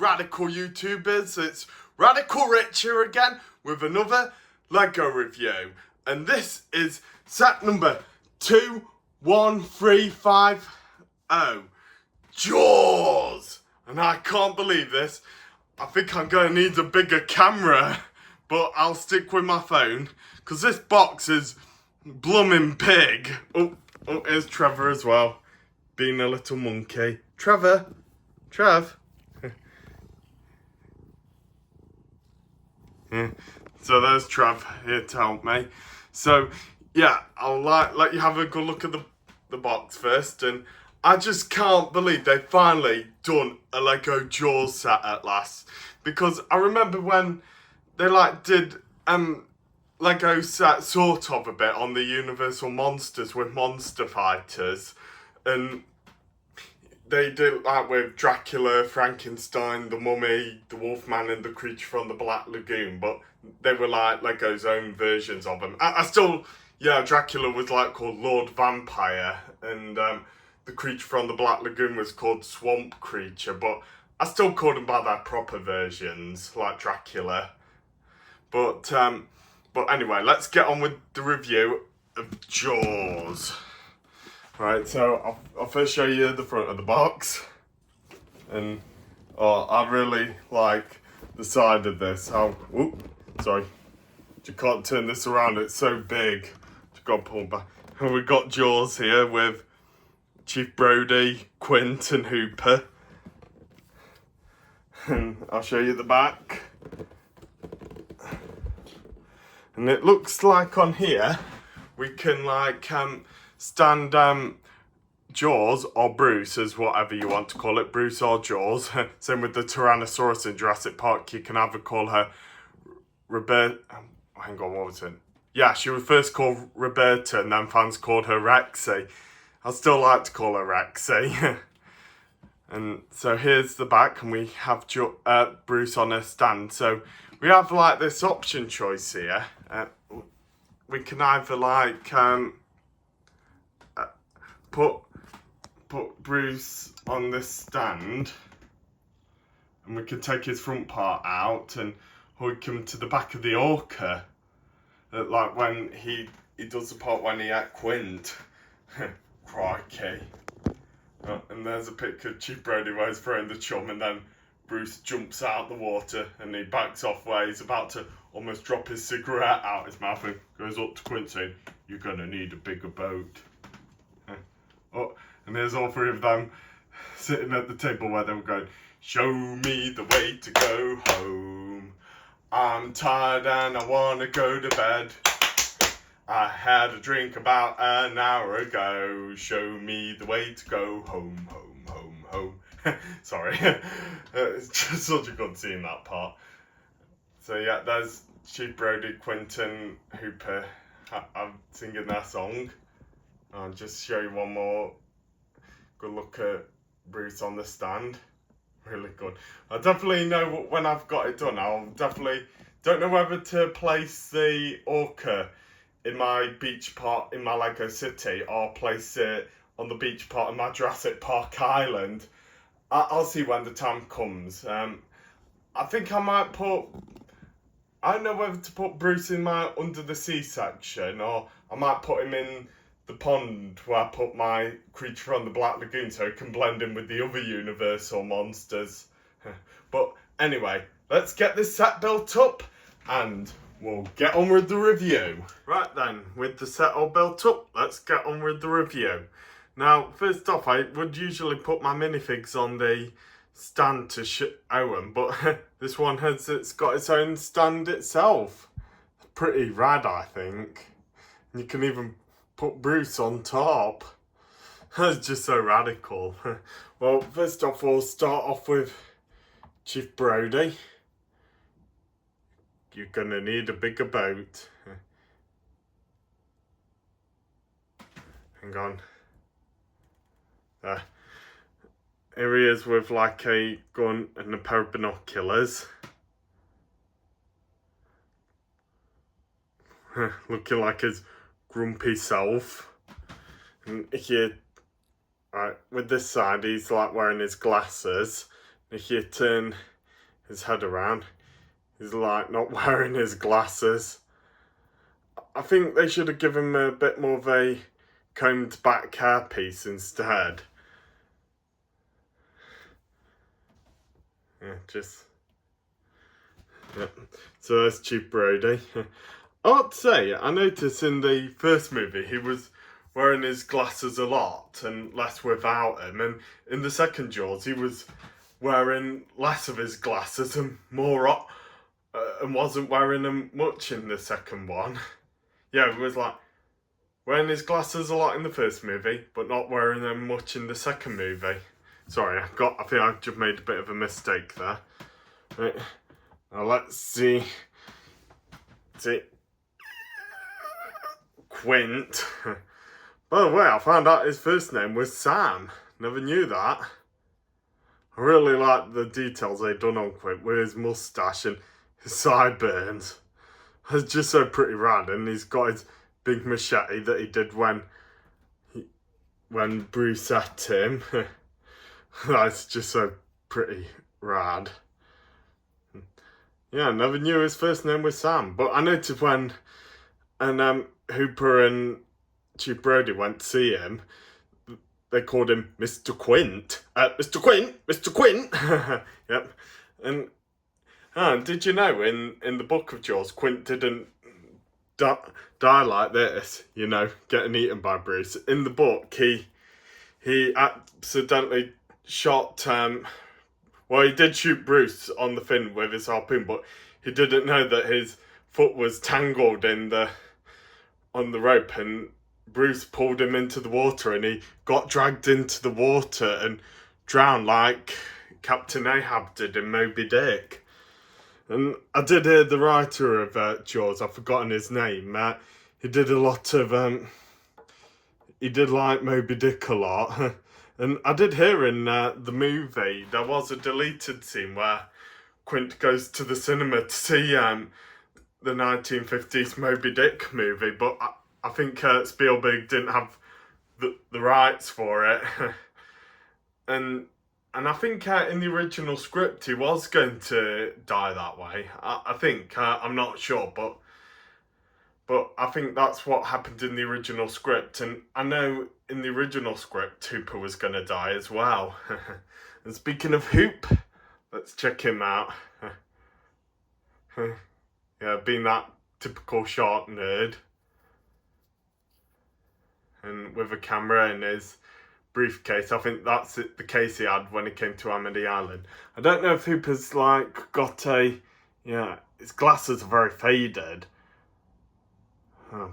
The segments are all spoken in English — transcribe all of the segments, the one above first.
radical YouTubers, it's Radical Rich here again with another Lego review. And this is set number 21350, Jaws. And I can't believe this. I think I'm going to need a bigger camera, but I'll stick with my phone because this box is blooming big. Oh, here's Trevor as well, being a little monkey. Trev. So there's Trev here to help me. So yeah, I'll let you have a good look at the box first. And I just can't believe they finally done a Lego Jaws set at last. Because I remember when they did Lego set sort of a bit on the Universal Monsters with Monster Fighters, and they did with Dracula, Frankenstein, the Mummy, the Wolfman, and the Creature from the Black Lagoon, but they were Lego's own versions of them. I still, Dracula was called Lord Vampire, and the Creature from the Black Lagoon was called Swamp Creature, but I still called them by their proper versions, like Dracula. But anyway, let's get on with the review of Jaws. Right, so I'll first show you the front of the box. And I really like the side of this. Sorry. You can't turn this around, it's so big. You got to pull back. And we've got Jaws here with Chief Brody, Quint, and Hooper. And I'll show you the back. And it looks like on here we can stand Jaws or Bruce, as whatever you want to call it, Bruce or Jaws. Same with the Tyrannosaurus in Jurassic Park. You can either call her Roberta. Hang on, what was it? Yeah, she was first called Roberta, and then fans called her Rexy. I still like to call her Rexy. And so here's the back, and we have Bruce on a stand. So we have this option choice here. We can either put Bruce on this stand, and we can take his front part out and hook him to the back of the Orca, when he does the part when he at Quint. Crikey. And there's a picture of Chief Brody where he's throwing the chum, and then Bruce jumps out the water and he backs off where he's about to almost drop his cigarette out his mouth, and goes up to Quint saying, "You're gonna need a bigger boat." Oh, and there's all three of them sitting at the table where they were going, "Show me the way to go home. I'm tired and I wanna go to bed. I had a drink about an hour ago. Show me the way to go home, home, home, home." Sorry. It's just such a good scene, that part. So yeah, there's Chief Brody, Quentin, Hooper. I'm singing their song. I'll just show you one more good look at Bruce on the stand. Really good. I definitely know when I've got it done. Don't know whether to place the Orca in my beach part in my Lego city, or place it on the beach part of my Jurassic Park island. I'll see when the time comes. I think I might I don't know whether to put Bruce in my under the sea section, or I might put him in the pond where I put my Creature from the Black Lagoon, so he can blend in with the other Universal monsters. But anyway, let's get this set built up and we'll get on with the review. Right then, with the set all built up, let's get on with the review. Now, first off, I would usually put my minifigs on the stand to show them, but this one it's got its own stand itself. Pretty rad, I think. You can even put Bruce on top. That's just so radical. Well, first off, we'll start off with Chief Brody. You're gonna need a bigger boat. Hang on. There. Here he is with a gun and a pair of binoculars. Looking like his grumpy self. And here, right, with this side, he's wearing his glasses. If you turn his head around. He's like not wearing his glasses. I think they should have given him a bit more of a combed back hairpiece instead. Yeah, yeah. So that's Chief Brody. I ought to say, I noticed in the first movie he was wearing his glasses a lot and less without them, and in the second Jaws he was wearing less of his glasses and more and wasn't wearing them much in the second one. Yeah, it was like wearing his glasses a lot in the first movie, but not wearing them much in the second movie. Sorry, I think I've just made a bit of a mistake there. Right, now let's see. Quint. By the way, I found out his first name was Sam. Never knew that. I really like the details they've done on Quint with his moustache and his sideburns. It's just so pretty rad, and he's got his big machete that he did when Bruce at him. That's just so pretty rad. Yeah, I never knew his first name was Sam, but I noticed when Hooper and Chief Brody went to see him, they called him Mr. Quint. Mr. Quint! Mr. Quint! Yep. And did you know in the book of Jaws, Quint didn't die like this, you know, getting eaten by Bruce. In the book, he accidentally shot, well, he did shoot Bruce on the fin with his harpoon, but he didn't know that his foot was tangled on the rope, and Bruce pulled him into the water, and he got dragged into the water and drowned like Captain Ahab did in Moby Dick. And I did hear the writer of Jaws, I've forgotten his name, he did a lot of, he did like Moby Dick a lot. And I did hear in the movie, there was a deleted scene where Quint goes to the cinema to see the 1950s Moby Dick movie, but I think Spielberg didn't have the rights for it. and I think in the original script he was going to die that way. I think, I'm not sure, but I think that's what happened in the original script, and I know in the original script Hooper was going to die as well. And speaking of Hoop, let's check him out. Yeah, being that typical shark nerd. And with a camera in his briefcase. I think that's the case he had when he came to Amity Island. I don't know if Hooper's like got his glasses are very faded.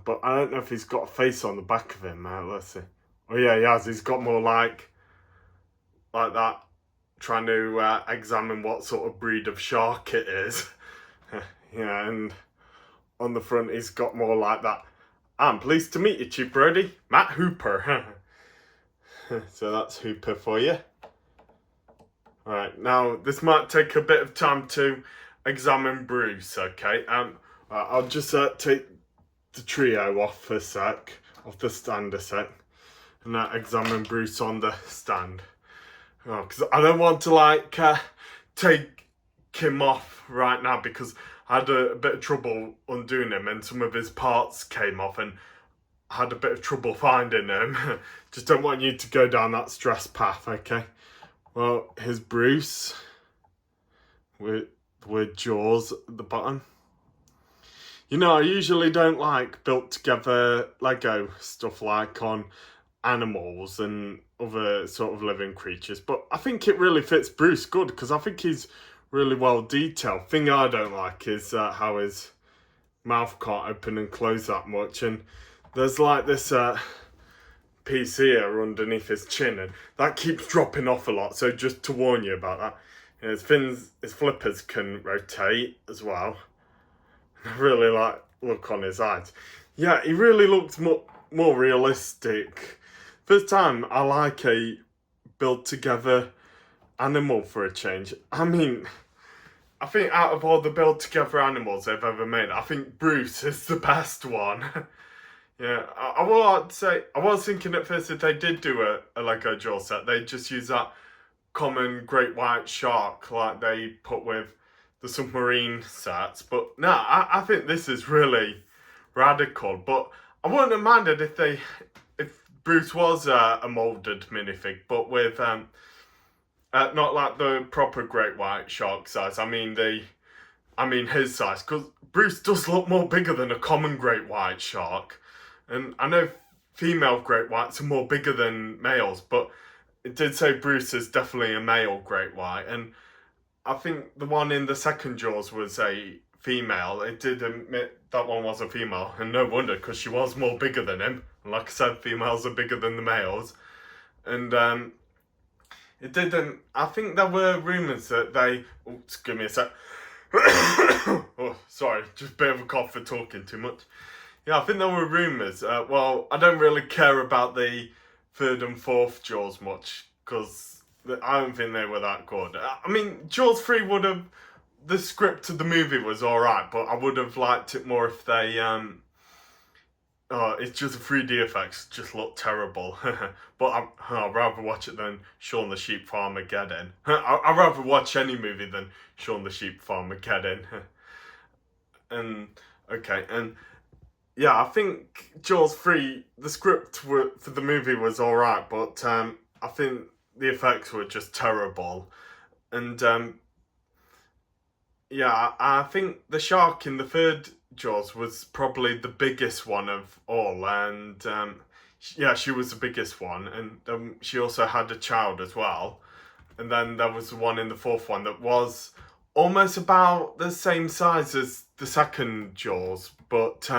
But I don't know if he's got a face on the back of him. Let's see. Oh yeah, he has. He's got more like that, trying to examine what sort of breed of shark it is. Yeah, and on the front he's got more like that. I'm pleased to meet you, Chief Brody. Matt Hooper. So that's Hooper for you. Alright, now this might take a bit of time to examine Bruce, okay? I'll just take the trio off the stand a sec, and examine Bruce on the stand. Because I don't want to take him off right now, because I had a bit of trouble undoing him and some of his parts came off and I had a bit of trouble finding him. Just don't want you to go down that stress path, okay? Well, here's Bruce with Jaws at the bottom. You know, I usually don't like built together Lego stuff like on animals and other sort of living creatures, but I think it really fits Bruce good because I think he's really well detailed. Thing I don't like is how his mouth can't open and close that much, and there's like this piece here underneath his chin, and that keeps dropping off a lot, so just to warn you about that. And his flippers can rotate as well. I really like look on his eyes. Yeah, he really looks more realistic. First time I like a built together animal for a change. I mean, I think out of all the built together animals they've ever made, I think Bruce is the best one. Yeah, I will say, I was thinking at first if they did do a Lego Jaws set, they'd just use that common great white shark like they put with the submarine sets. But no, I think this is really radical. But I wouldn't have minded if Bruce was a moulded minifig, but with not like the proper great white shark size. I mean his size, because Bruce does look more bigger than a common great white shark, and I know female great whites are more bigger than males, but it did say Bruce is definitely a male great white, and I think the one in the second Jaws was a female. It did admit that one was a female, and no wonder, because she was more bigger than him. And like I said, females are bigger than the males, and it didn't. I think there were rumours that they. Oh, give me a sec. Oh, sorry, just a bit of a cough for talking too much. Yeah, I think there were rumours. Well, I don't really care about the third and fourth Jaws much, because I don't think they were that good. I mean, Jaws 3 would have. The script of the movie was alright, but I would have liked it more if they. It's just the 3D effects just look terrible. But I'd rather watch it than Shaun the Sheep Farmageddon. I'd rather watch any movie than Shaun the Sheep Farmageddon. And okay, and yeah, I think Jaws 3, the script for the movie was alright, but I think the effects were just terrible. And yeah, I think the shark in the third Jaws was probably the biggest one of all, and yeah, she was the biggest one, and she also had a child as well. And then there was the one in the fourth one that was almost about the same size as the second Jaws, but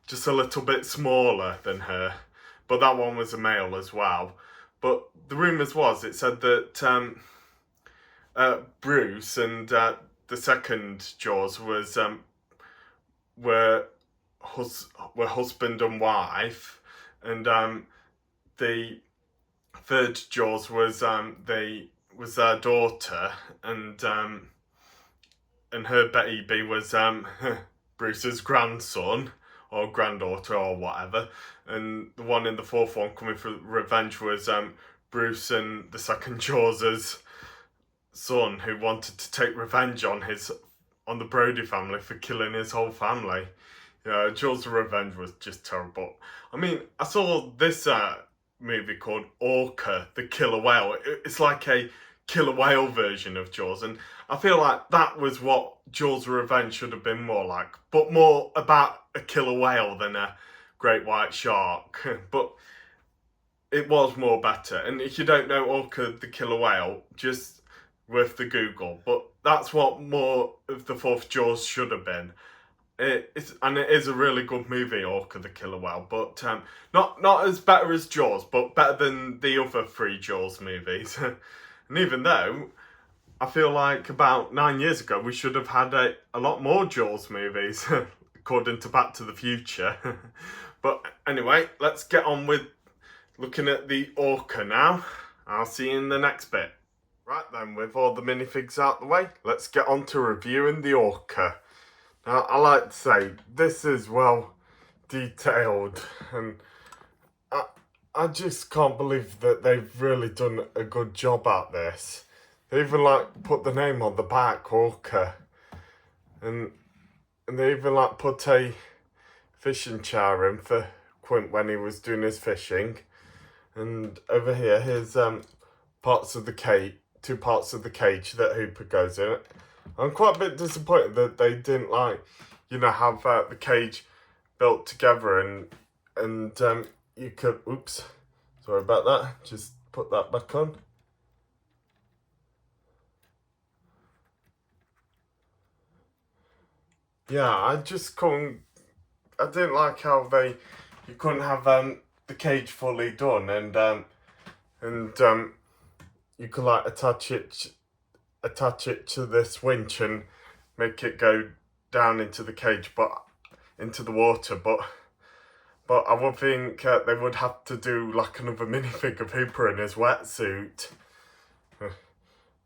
just a little bit smaller than her. But that one was a male as well. But the rumours it said that Bruce and the second Jaws was were husband and wife, and the third Jaws was their daughter, and her baby was Bruce's grandson or granddaughter or whatever, and the one in the fourth one coming for revenge was Bruce and the second Jaws's son, who wanted to take revenge on the Brody family for killing his whole family. Yeah, Jaws of Revenge was just terrible. I mean, I saw this movie called Orca, the Killer Whale. It's like a killer whale version of Jaws, and I feel like that was what Jaws of Revenge should have been more like, but more about a killer whale than a great white shark. But it was more better. And if you don't know Orca, the Killer Whale, just worth the Google. But that's what more of the fourth Jaws should have been. It is a really good movie, Orca the Killer Whale, but not as better as Jaws, but better than the other three Jaws movies. And even though I feel like about 9 years ago we should have had a lot more Jaws movies, according to Back to the Future. But anyway, let's get on with looking at the Orca now. I'll see you in the next bit. Right then, with all the minifigs out the way, let's get on to reviewing the Orca. Now, I like to say, this is well detailed, and I just can't believe that they've really done a good job at this. They even put the name on the back, Orca, and they even put a fishing chair in for Quint when he was doing his fishing. And over here, here's parts of the cage, 2 parts of the cage that Hooper goes in. I'm quite a bit disappointed that they didn't have the cage built together and you could, oops, sorry about that, just put that back on. Yeah, I didn't like how you couldn't have the cage fully done, and you could attach it to this winch and make it go down into the cage, but into the water. But I would think they would have to do another minifig of Hooper in his wetsuit.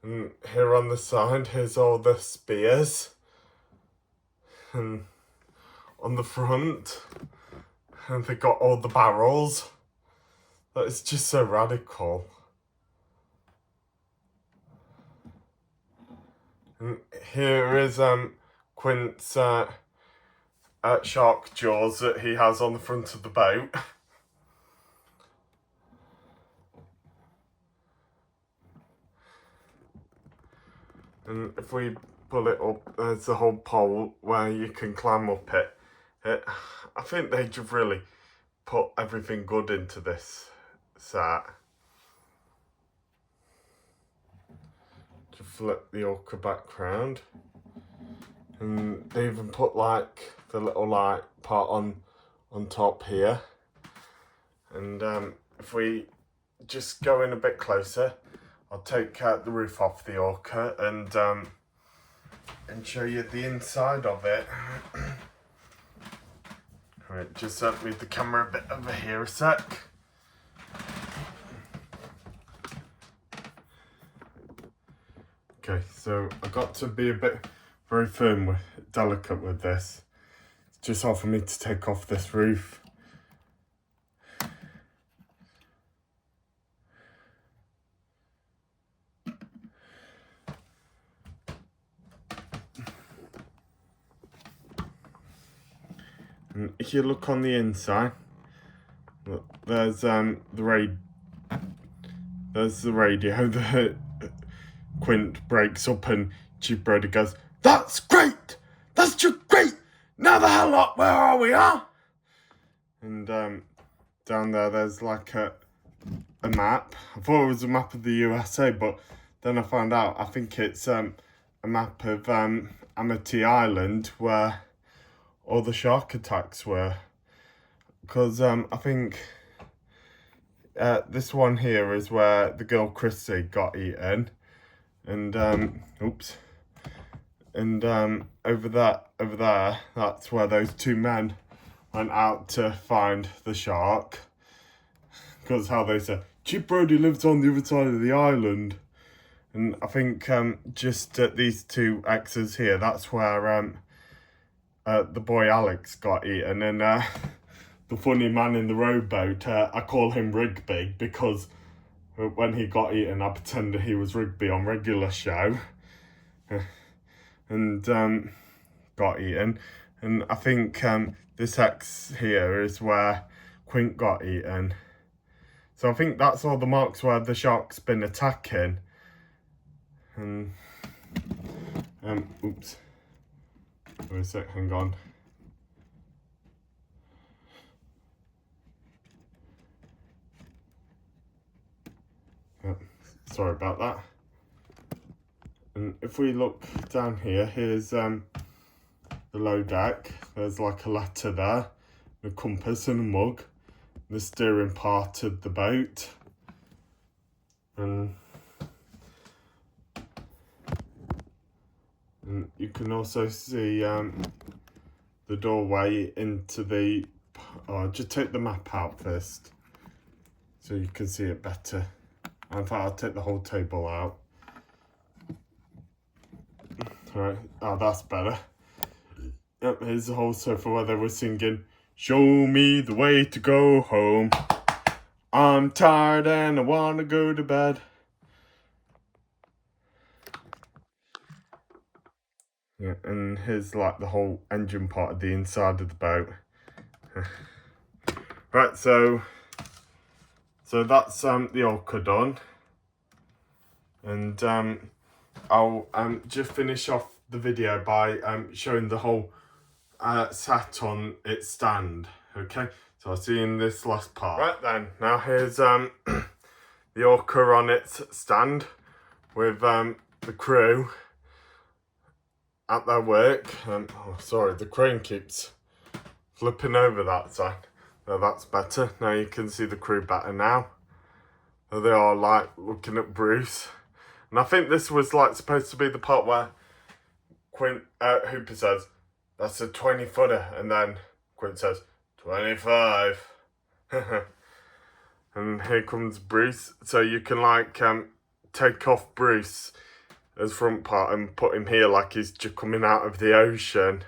And here on the side, here's all the spears, and on the front, and they got all the barrels. That is just so radical. And here is Quint's shark jaws that he has on the front of the boat. And if we pull it up, there's a whole pole where you can climb up it. I think they just really put everything good into this set. To flip the orca background. And they even put like the little like part on top here. And if we just go in a bit closer, I'll take the roof off the orca and show you the inside of it. Right, just move the camera a bit over here a sec. Okay, so I've got to be a bit very firm delicate with this. It's just hard for me to take off this roof. And if you look on the inside, look, there's the radio that Quint breaks up, and Chief Brody goes, "That's great! That's just great! Now the hell up, where are we, huh?" And down there's like a map. I thought it was a map of the USA, but then I found out I think it's a map of Amity Island, where all the shark attacks were. Because I think this one here is where the girl Chrissy got eaten. And oops. And over there, that's where those two men went out to find the shark. Because how they said, Chief Brody lives on the other side of the island. And I think just at these two X's here, that's where the boy Alex got eaten. And the funny man in the rowboat, I call him Rigby, because when he got eaten, I pretended he was Rigby on regular show. And got eaten. And I think this X here is where Quint got eaten. So I think that's all the marks where the shark's been attacking. And oops. Wait a sec, hang on. Yep, sorry about that. And if we look down here, here's the low deck. There's like a letter there, a compass and a mug, the steering part of the boat. And you can also see the doorway into the... Oh, just take the map out first so you can see it better. In fact, I'll take the whole table out. Alright, oh, that's better. Yep, here's the whole sofa where they were singing, "Show me the way to go home. I'm tired and I want to go to bed." Yeah, and here's like the whole engine part of the inside of the boat. Right, so that's the orca done. And I'll just finish off the video by showing the whole set on its stand. Okay, so I'll see you in this last part. Right then, now here's the orca on its stand with the crew at their work. Oh, sorry, the crane keeps flipping over that side. No, that's better. Now you can see the crew better now. They are like looking at Bruce. And I think this was like supposed to be the part where Hooper says, "That's a 20-footer." And then Quint says, "25. And here comes Bruce. So you can like take off Bruce as front part and put him here like he's just coming out of the ocean.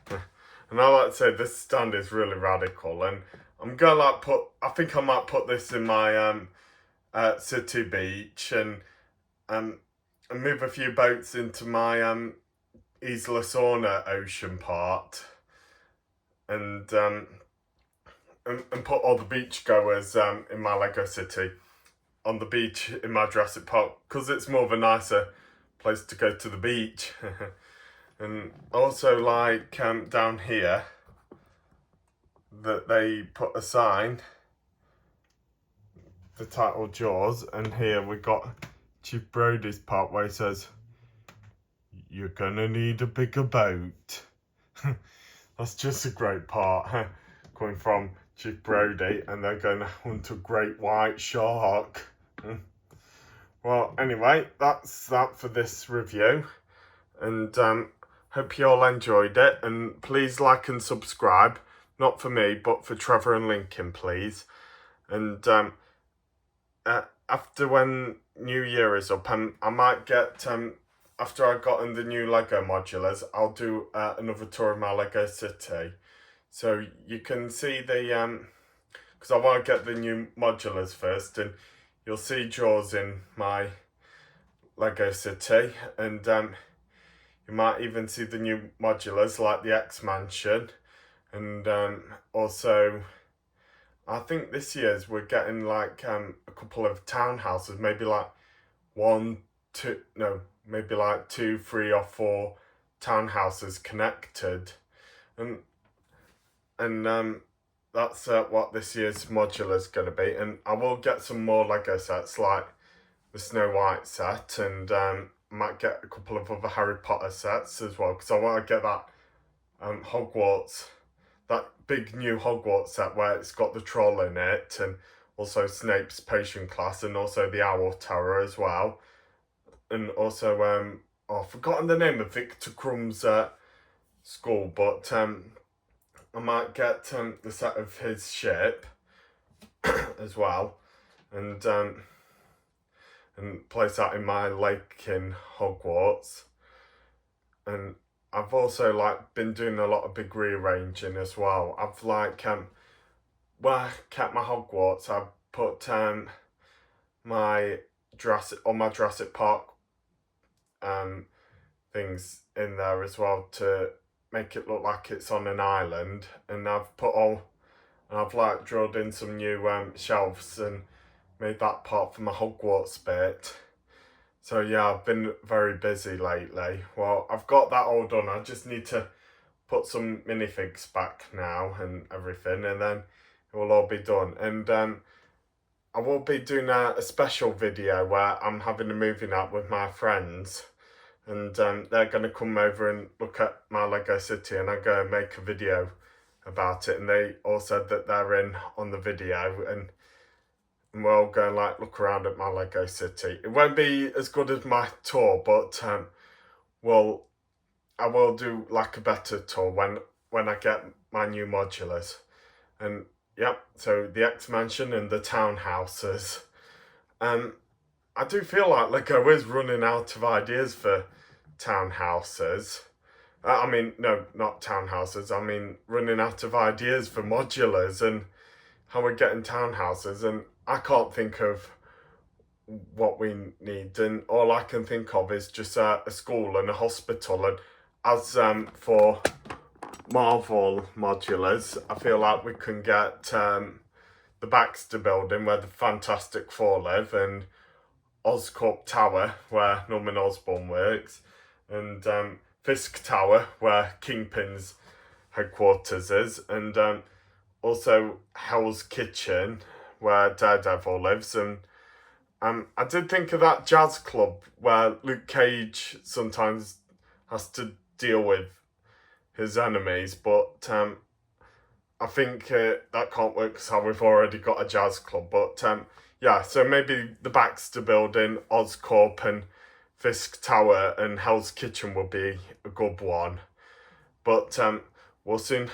And I like to say this stand is really radical, and I'm gonna like I think I might put this in my city beach and move a few boats into my Isla Sorna ocean part, and put all the beachgoers in my Lego city on the beach in my Jurassic Park, because it's more of a nicer place to go to the beach. And also, like, down here, that they put a sign, the title Jaws, and here we got Chief Brody's part where he says, "You're gonna need a bigger boat." That's just a great part, coming from Chief Brody, and they're going to hunt a great white shark. Well, anyway, that's that for this review, and hope you all enjoyed it, and please like and subscribe, not for me, but for Trevor and Lincoln, please. And after when New Year is up, I might get, after I've gotten the new Lego modulars, I'll do another tour of my Lego city. So you can see the, because I want to get the new modulars first, and you'll see Jaws in my Lego city, and you might even see the new modulars like the X-Mansion, and also I think this year's we're getting like a couple of townhouses, maybe like maybe like 2, 3 or 4 townhouses connected, and that's what this year's modular is going to be. And I will get some more Lego sets like the Snow White set, and might get a couple of other Harry Potter sets as well, because I want to get that Hogwarts, that big new Hogwarts set where it's got the troll in it, and also Snape's Patient Class, and also the Owl Tower as well, and also I've forgotten the name of Victor Crumb's school, but I might get the set of his ship as well, and place that in my lake in Hogwarts. And I've also like been doing a lot of big rearranging as well. I've like where I kept my Hogwarts, I put my Jurassic Park things in there as well to make it look like it's on an island. And I've like drilled in some new shelves and made that part for my Hogwarts bit. So yeah, I've been very busy lately. Well, I've got that all done. I just need to put some minifigs back now and everything, and then it will all be done. And I will be doing a special video where I'm having a movie night with my friends, and they're going to come over and look at my Lego city, and I'm going to make a video about it. And they all said that they're in on the video, and we're all going to like look around at my Lego city. It won't be as good as my tour, but I will do like a better tour when I get my new modulars. And yep, so the X-Mansion and the townhouses. I do feel like Lego is running out of ideas for townhouses. I mean, no, not townhouses. I mean, running out of ideas for modulars and how we're getting townhouses. And I can't think of what we need. And all I can think of is just a school and a hospital. And as for Marvel modulars, I feel like we can get the Baxter Building where the Fantastic Four live, and Oscorp Tower where Norman Osborn works, and Fisk Tower where Kingpin's headquarters is, and also Hell's Kitchen where Daredevil lives. And I did think of that jazz club where Luke Cage sometimes has to deal with his enemies, but I think that can't work because we've already got a jazz club. But yeah, so maybe the Baxter Building, Oscorp and Fisk Tower and Hell's Kitchen will be a good one. But we'll soon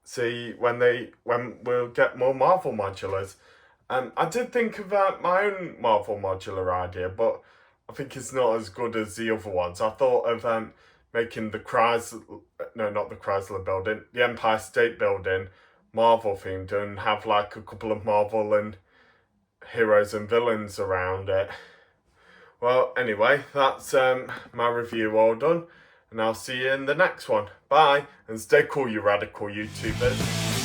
see when we'll get more Marvel modulars. I did think of my own Marvel modular idea, but I think it's not as good as the other ones. I thought of making the not the Chrysler Building, the Empire State Building Marvel themed, and have like a couple of Marvel and heroes and villains around it. Well, anyway, that's my review all done. and I'll see you in the next one. Bye, and stay cool, you radical YouTubers.